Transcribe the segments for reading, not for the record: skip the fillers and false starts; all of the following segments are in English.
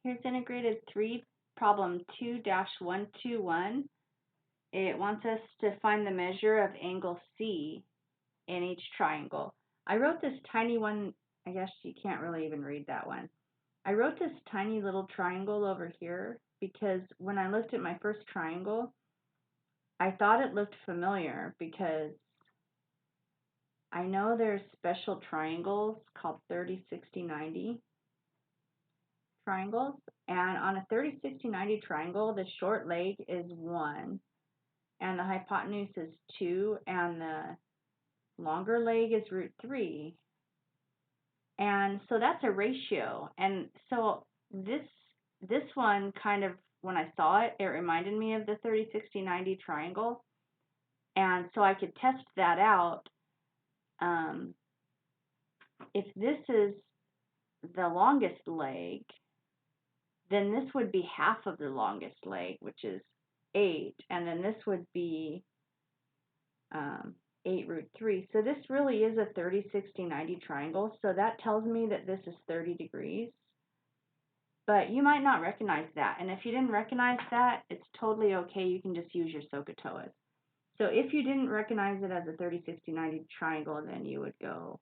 Here's integrated 3, problem 2-121. It wants us to find the measure of angle C in each triangle. I wrote this tiny one, I guess you can't really even read that one. I wrote this tiny little triangle over here because when I looked at my first triangle, I thought it looked familiar because I know there's special triangles called 30, 60, 90 triangles, and on a 30, 60, 90 triangle, the short leg is 1, and the hypotenuse is 2, and the longer leg is root 3. And so that's a ratio. And so this one kind of, when I saw it, it reminded me of the 30, 60, 90 triangle. And so I could test that out. If this is the longest leg, then this would be half of the longest leg, which is 8, and then this would be 8 root 3. So this really is a 30, 60, 90 triangle, so that tells me that this is 30 degrees. But you might not recognize that, and if you didn't recognize that, it's totally okay. You can just use your SOHCAHTOA. So if you didn't recognize it as a 30, 60, 90 triangle, then you would go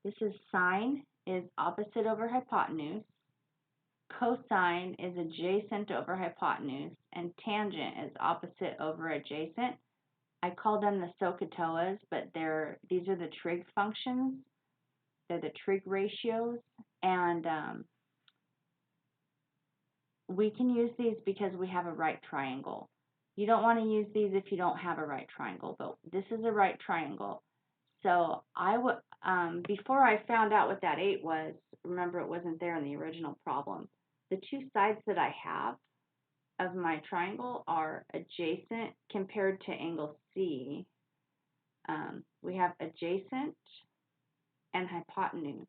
this is sine is opposite over hypotenuse, cosine is adjacent over hypotenuse, and tangent is opposite over adjacent. I call them the SOHCAHTOAs, but these are the trig functions. They're the trig ratios, and we can use these because we have a right triangle. You don't want to use these if you don't have a right triangle, but this is a right triangle. So before I found out what that 8 was, remember it wasn't there in the original problem, the two sides that I have of my triangle are adjacent compared to angle C. We have adjacent and hypotenuse.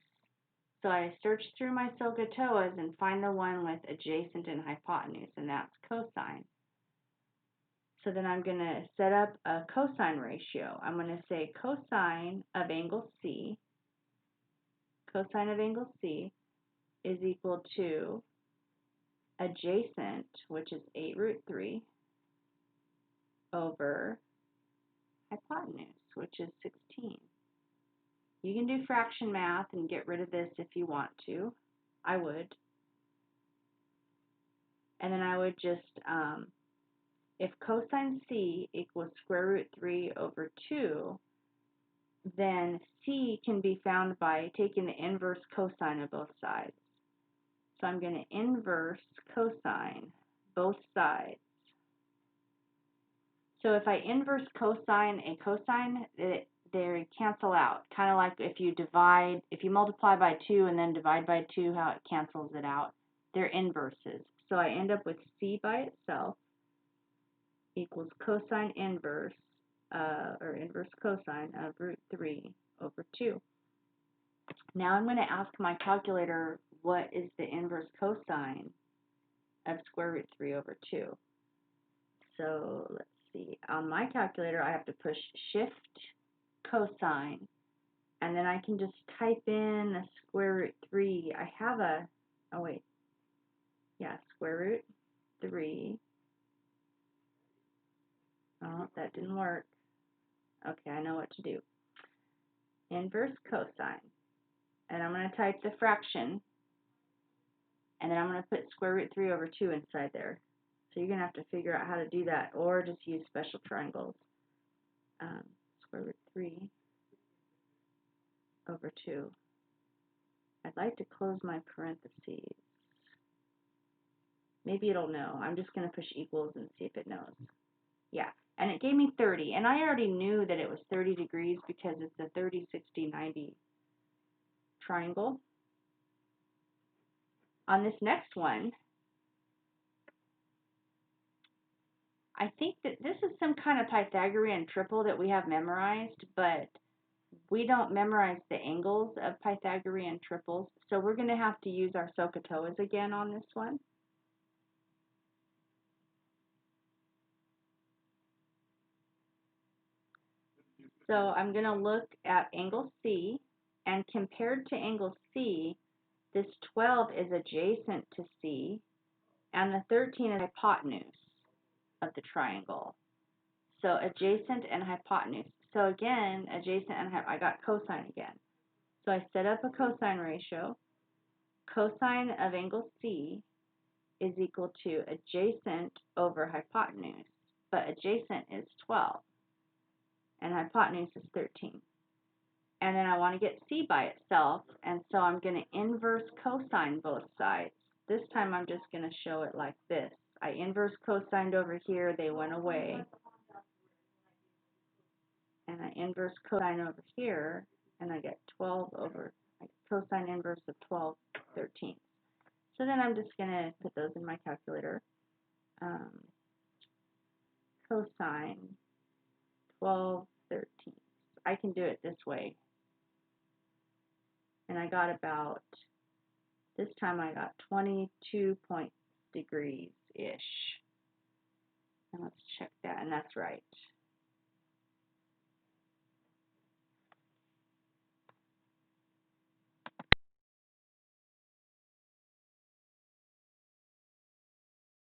So I search through my SOHCAHTOAs and find the one with adjacent and hypotenuse, and that's cosine. So then I'm going to set up a cosine ratio. I'm going to say cosine of angle C is equal to adjacent, which is 8 root 3, over hypotenuse, which is 16. You can do fraction math and get rid of this if you want to. I would. And then I would just, if cosine C equals square root 3 over 2, then C can be found by taking the inverse cosine of both sides. So I'm going to inverse cosine both sides. So if I inverse cosine a cosine, they cancel out. Kind of like if you multiply by 2 and then divide by 2, how it cancels it out. They're inverses. So I end up with C by itself equals cosine inverse, or inverse cosine of root 3 over 2. Now I'm going to ask my calculator what is the inverse cosine of square root 3 over 2. So let's see. On my calculator, I have to push shift cosine, and then I can just type in the square root 3. I have a, square root 3. Oh, that didn't work. Okay, I know what to do. Inverse cosine. And I'm going to type the fraction, and then I'm going to put square root 3 over 2 inside there. So you're going to have to figure out how to do that, or just use special triangles. Square root 3 over 2. I'd like to close my parentheses. Maybe it'll know. I'm just going to push equals and see if it knows. Yeah, and it gave me 30, and I already knew that it was 30 degrees because it's a 30, 60, 90 triangle. On this next one, I think that this is some kind of Pythagorean triple that we have memorized, but we don't memorize the angles of Pythagorean triples, so we're going to have to use our SOHCAHTOAs again on this one. So I'm going to look at angle C, and compared to angle C, this 12 is adjacent to C, and the 13 is hypotenuse of the triangle. So adjacent and hypotenuse. So again, adjacent and I got cosine again. So I set up a cosine ratio. Cosine of angle C is equal to adjacent over hypotenuse, but adjacent is 12, and hypotenuse is 13. And then I want to get C by itself, and so I'm going to inverse cosine both sides. This time I'm just going to show it like this. I inverse cosigned over here, they went away. And I inverse cosine over here, and I get 12 over, cosine inverse of 12/13. So then I'm just going to put those in my calculator. Cosine 12/13. I can do it this way. And I got about, this time I got 22 degrees-ish. And let's check that, and that's right.